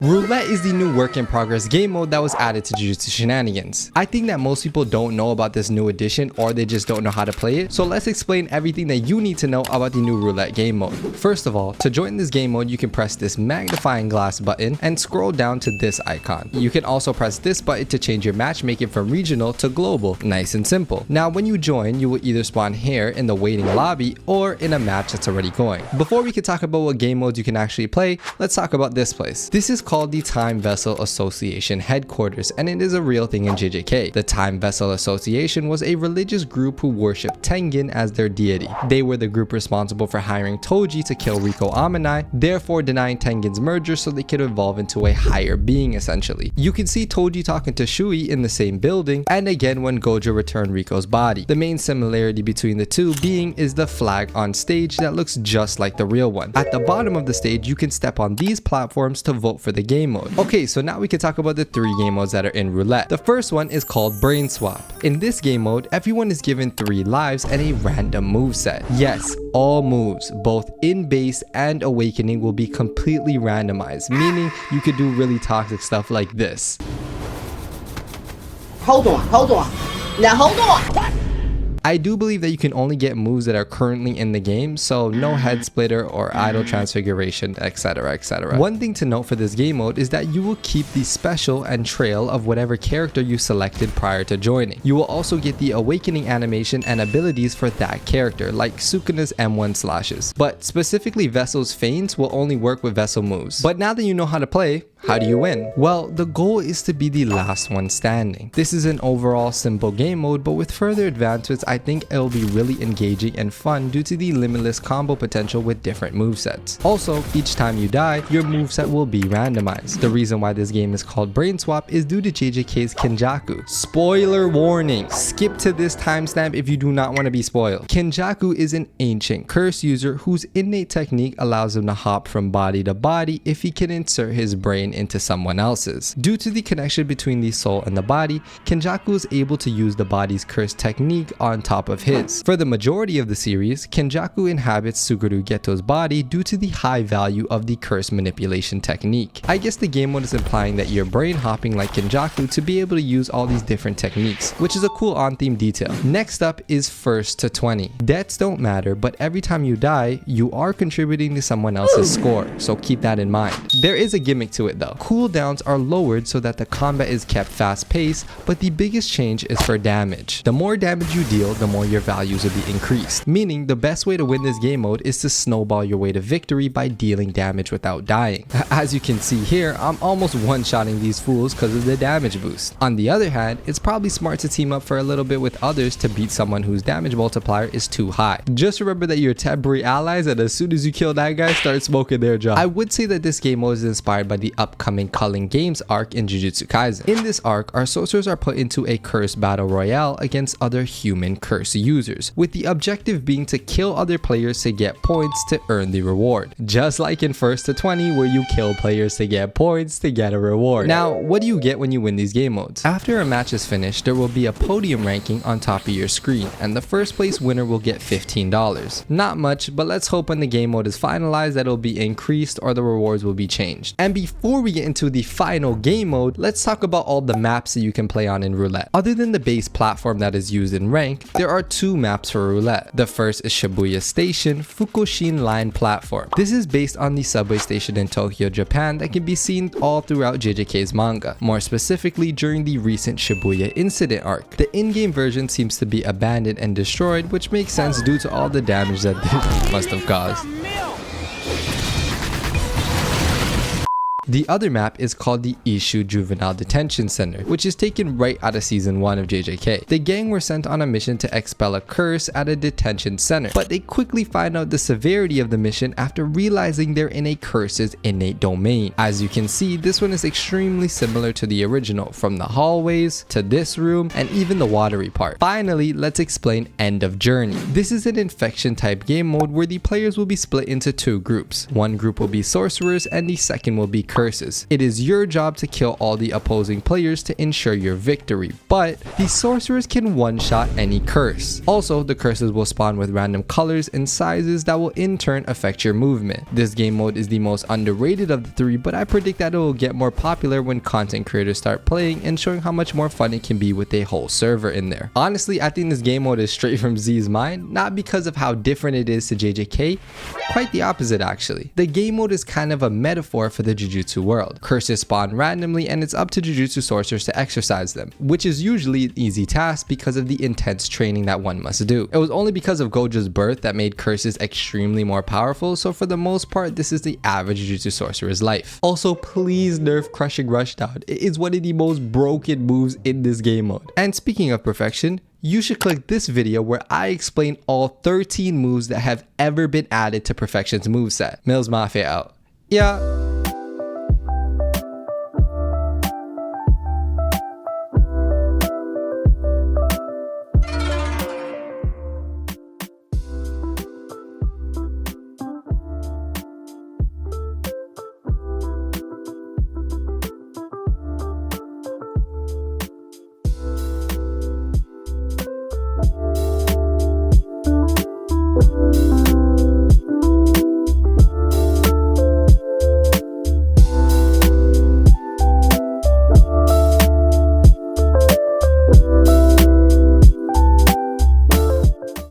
Roulette is the new work in progress game mode that was added to Jujutsu Shenanigans. I think that most people don't know about this new addition, or they just don't know how to play it, so let's explain everything that you need to know about the new Roulette game mode. First of all, to join this game mode, you can press this magnifying glass button and scroll down to this icon. You can also press this button to change your matchmaking from regional to global. Nice and simple. Now when you join, you will either spawn here in the waiting lobby or in a match that's already going. Before we can talk about what game modes you can actually play, let's talk about this place. This is called the Time Vessel Association headquarters, and it is a real thing in JJK. The Time Vessel Association was a religious group who worshipped Tengen as their deity. They were the group responsible for hiring Toji to kill Riko Amanai, therefore denying Tengen's merger so they could evolve into a higher being essentially. You can see Toji talking to Shui in the same building, and again when Gojo returned Riko's body. The main similarity between the two being is the flag on stage that looks just like the real one. At the bottom of the stage, you can step on these platforms to vote for the game mode. Okay, so now we can talk about the 3 game modes that are in Roulette. The first one is called brainswap. In this game mode, everyone is given 3 lives and a random moveset. Yes, all moves, both in base and awakening, will be completely randomized, meaning you could do really toxic stuff like this. Hold on. Now hold on. I do believe that you can only get moves that are currently in the game, so no head splitter or idle transfiguration, etc, etc. One thing to note for this game mode is that you will keep the special and trail of whatever character you selected prior to joining. You will also get the awakening animation and abilities for that character, like Sukuna's M1 slashes. But specifically Vessel's feints will only work with Vessel moves. But now that you know how to play, how do you win? Well, the goal is to be the last one standing. This is an overall simple game mode, but with further advancements, I think it'll be really engaging and fun due to the limitless combo potential with different movesets. Also, each time you die, your moveset will be randomized. The reason why this game is called brainswap is due to JJK's Kenjaku. Spoiler warning, skip to this timestamp if you do not want to be spoiled. Kenjaku is an ancient curse user whose innate technique allows him to hop from body to body if he can insert his brain into someone else's. Due to the connection between the soul and the body, Kenjaku is able to use the body's curse technique on top of his. For the majority of the series, Kenjaku inhabits Suguru Geto's body due to the high value of the curse manipulation technique. I guess the game mode is implying that you're brain hopping like Kenjaku to be able to use all these different techniques, which is a cool on-theme detail. Next up is first to 20. Deaths don't matter, but every time you die, you are contributing to someone else's score, so keep that in mind. There is a gimmick to it though. Cooldowns are lowered so that the combat is kept fast-paced, but the biggest change is for damage. The more damage you deal, the more your values will be increased, meaning the best way to win this game mode is to snowball your way to victory by dealing damage without dying. As you can see here, I'm almost one-shotting these fools because of the damage boost. On the other hand, it's probably smart to team up for a little bit with others to beat someone whose damage multiplier is too high. Just remember that you're temporary allies, and as soon as you kill that guy, start smoking their job. I would say that this game mode is inspired by the upcoming Culling Games arc in Jujutsu Kaisen. In this arc, our sorcerers are put into a curse battle royale against other human curse users, with the objective being to kill other players to get points to earn the reward. Just like in first to 20, where you kill players to get points to get a reward. Now, what do you get when you win these game modes? After a match is finished, there will be a podium ranking on top of your screen, and the first place winner will get $15. Not much, but let's hope when the game mode is finalized that it'll be increased or the rewards will be changed. And before we get into the final game mode, let's talk about all the maps that you can play on in Roulette. Other than the base platform that is used in rank, there are 2 maps for Roulette. The first is Shibuya Station Fukushin Line platform. This is based on the subway station in Tokyo, Japan that can be seen all throughout JJK's manga, more specifically during the recent Shibuya incident arc. The in-game version seems to be abandoned and destroyed, which makes sense due to all the damage that this must have caused. The other map is called the Ishu Juvenile Detention Center, which is taken right out of season 1 of JJK. The gang were sent on a mission to expel a curse at a detention center, but they quickly find out the severity of the mission after realizing they're in a curse's innate domain. As you can see, this one is extremely similar to the original, from the hallways to this room and even the watery part. Finally, let's explain End of Journey. This is an infection type game mode where the players will be split into 2 groups. One group will be sorcerers and the second will be curse curses. It is your job to kill all the opposing players to ensure your victory, but the sorcerers can one-shot any curse. Also, the curses will spawn with random colors and sizes that will in turn affect your movement. This game mode is the most underrated of the three, but I predict that it will get more popular when content creators start playing and showing how much more fun it can be with a whole server in there. Honestly, I think this game mode is straight from Z's mind, not because of how different it is to JJK, quite the opposite actually. The game mode is kind of a metaphor for the Jujutsu world. Curses spawn randomly and it's up to Jujutsu sorcerers to exercise them, which is usually an easy task because of the intense training that one must do. It was only because of Gojo's birth that made curses extremely more powerful, so for the most part this is the average Jujutsu sorcerer's life. Also, please nerf Crushing Rushdown. It is one of the most broken moves in this game mode. And speaking of perfection, you should click this video where I explain all 13 moves that have ever been added to Perfection's moveset. Millz Mafia out. Yeah.